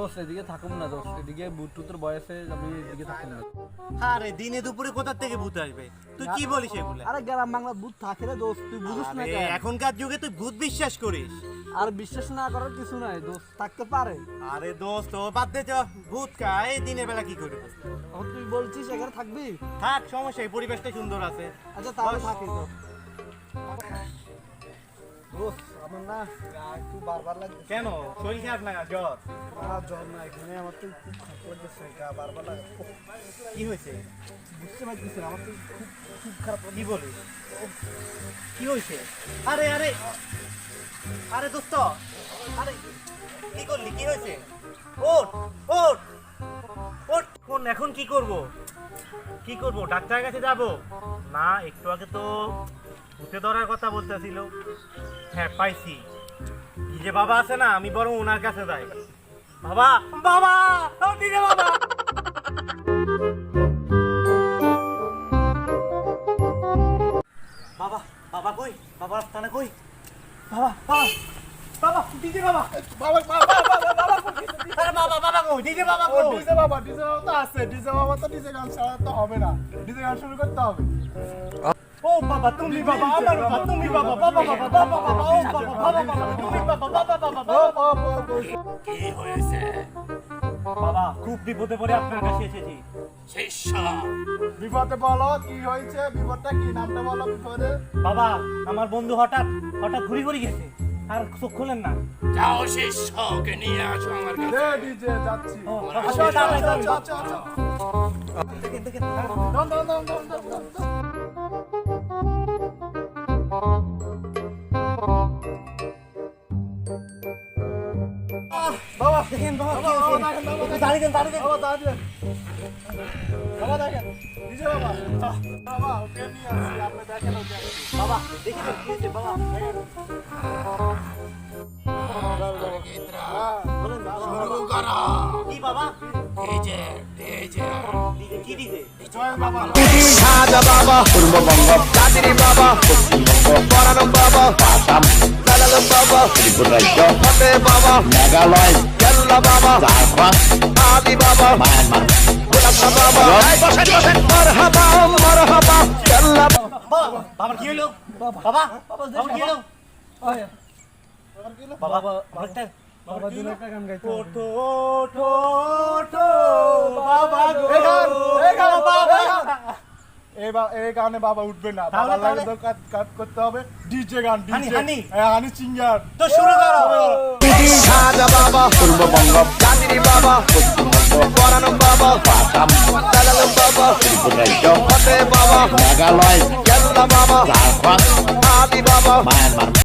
দোস্ত এদিকে থাকুম না দোস্ত, এদিকে ভূত টুতের বয়সে আমি এদিকে থাকুম না। আরে দিনে দুপুরে কোথা থেকে ভূত আসবে? তুই কি বলিস এগুলা? আরে গ্রাম বাংলা ভূত থাকে রে দোস্ত, তুই বুঝিস না কেন? এখনকার যুগে তুই ভূত বিশ্বাস করিস? আর বিশ্বাস না করার কিছু নাই দোস্ত, থাকতে পারে। আরে দোস্ত ও বাদ দে তো, ভূত খায় দিনের বেলা কি করবে? এখন তুই বলছিস এখানে থাকবি? থাক, সমস্যা এই পরিবেশটা সুন্দর আছে। আচ্ছা তাহলে থাকি তো। দোস্ত আমার না একটু বারবার লাগছে। কেন, শরীর খারাপ না জ্বর? আর জ্বর না, এখানে আমার তো খুব খারাপ লাগতেছে, গা বারবার লাগে। কি হয়েছে? বুঝতে পারতেছি না, আমার তো খুব খুব খারাপ কি বলিস? কি হয়েছে? আরে আরে আরে দোস্ত, আরে কি করলি? কি হয়েছে? ওঠ ওঠ ওঠ। এখন কি করব? কি করব? ডাক্তারের কাছে যাব না? একটু আগে তো ভূতে ধরার কথা বলতেছিল। হ্যাঁ পাইছি, কি যে বাবা আছে না, আমি বরং ওনার কাছে যাই। বাবা বাবা ও দিদি বাবা। বাবা বাবা কই? বাবা রাস্তানে কই? বাবা বাবা বাবা দিদি বাবা বাবা বাবা বাবা আরে বাবা বাবা কই? দিদি বাবা কই? ডিজে বাবা তো আছে, ডিজে বাবা তো ডিজে গান ছাড়া তো হবে না, ডিজে গান শুরু করতে হবে। ও বাবা তুমি বাবা, আমার বাবা তুমি বাবা, বাবা বাবা বাবা বাবা ও বাবা বাবা বাবা তুমি বাবা, বাবা বাবা বাবা। কি হয়েছে বাবা খুব বিপদে পড়ে আপনার কাছে এসেছি। শিষ্য? বিপদে বলো কি হয়েছে, বিপদটা কি, নামটা বলো বিপদে। বাবা আমার বন্ধু হঠাৎ হঠাৎ ঘুরি ঘুরি গেছে, আর চোখ খুলেন না। যাও শিষ্যকে নিয়ে আসো আমার কাছে। দে ডিজে যাচ্ছি। ও, আসো আসো আসো আসো আসো আসো। দেখেন দেখেন দম দম দম দম দম দম দম। বাবা দেখেন বাবা কি হয়েছে? একটু দাঁড়িয়ে দেন দাঁড়িয়ে দেন। বাবা দাঁড়িয়ে। বাবা দেখেন ডিজে বাবা। বাবা ওকে নিয়ে আসছি, আপনি দেখেন ওকে। বাবা দেখি তো কি হয়েছে বাবা। বলেন বাবা। শুরু করো। কি বাবা? ডিজে ডিজে দিদি কি দিতে? জয় বাবা। সাজা বাবা পূর্ববঙ্গ চাঁদিনী বাবা পশ্চিমবঙ্গ পরানো বাবা আসাম লালালো বাবা ত্রিপুরা রাজ্য ফতে বাবা মেঘালয় কেরলা বাবা ঝাড়খণ্ড আদি বাবা মায়ানমার ভুটান বাবা বসেন বসেন মারহাবা মারহাবা কেরলা বাবা বাবা কি হলো? বাবা বাবা কি হলো? বাবা বাবা বাবা দিন একটা গান গাইতে হবে। ওঠো ওঠো ওঠো বাবা গো। এই গান, এই গান, বাবা। এই গানে বাবা উঠবে না, তাহলে, বাবা লাগে তাহলে? তো কাট করতে হবে ডিজে গান, হানি, ডিজে হানি। হানি সিঙ্গার। তো শুরু করো। সাজা বাবা পূর্ববঙ্গ চাঁদিনী বাবা পশ্চিমবঙ্গ পরানো বাবা আসাম লালালো বাবা ত্রিপুরা রাজ্য ফতে বাবা মেঘালয় কেরলা বাবা ঝাড়খণ্ড আদি বাবা মায়ানমার